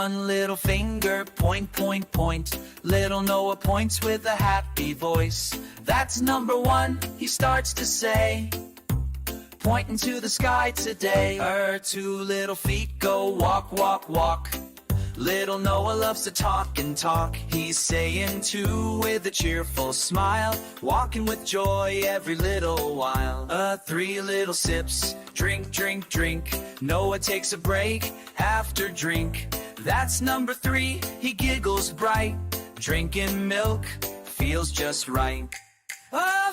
one little finger, point, point, point. Little Noah points with a happy voice. That's number one, he starts to say, pointing to the sky today. Her two little feet go walk, walk, walk. Little Noah loves to talk and talk. He's saying too with a cheerful smile, walking with joy every little while. Three little sips, drink, drink, drink. Noah takes a break after drink. That's number three, he giggles bright. Drinking milk feels just right.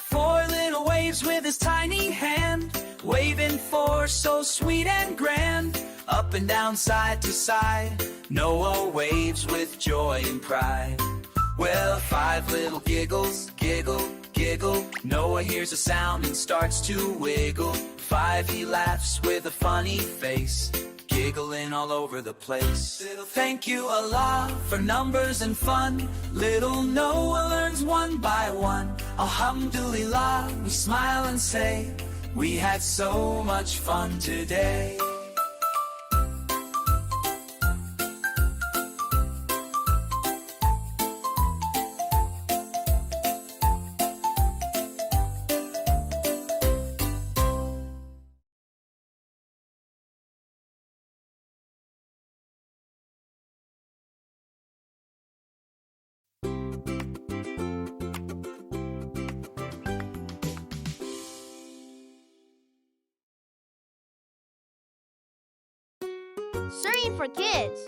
Four little waves with his tiny hand, waving four so sweet and grand. Up and down, side to side, Noah waves with joy and pride. Well, five little giggles, giggle, giggle. Noah hears a sound and starts to wiggle. Five, he laughs with a funny face, giggling all over the place. Thank you, Allah, for numbers and fun. Little Noah learns one by one. Alhamdulillah, we smile and say, we had so much fun today. Serene for kids.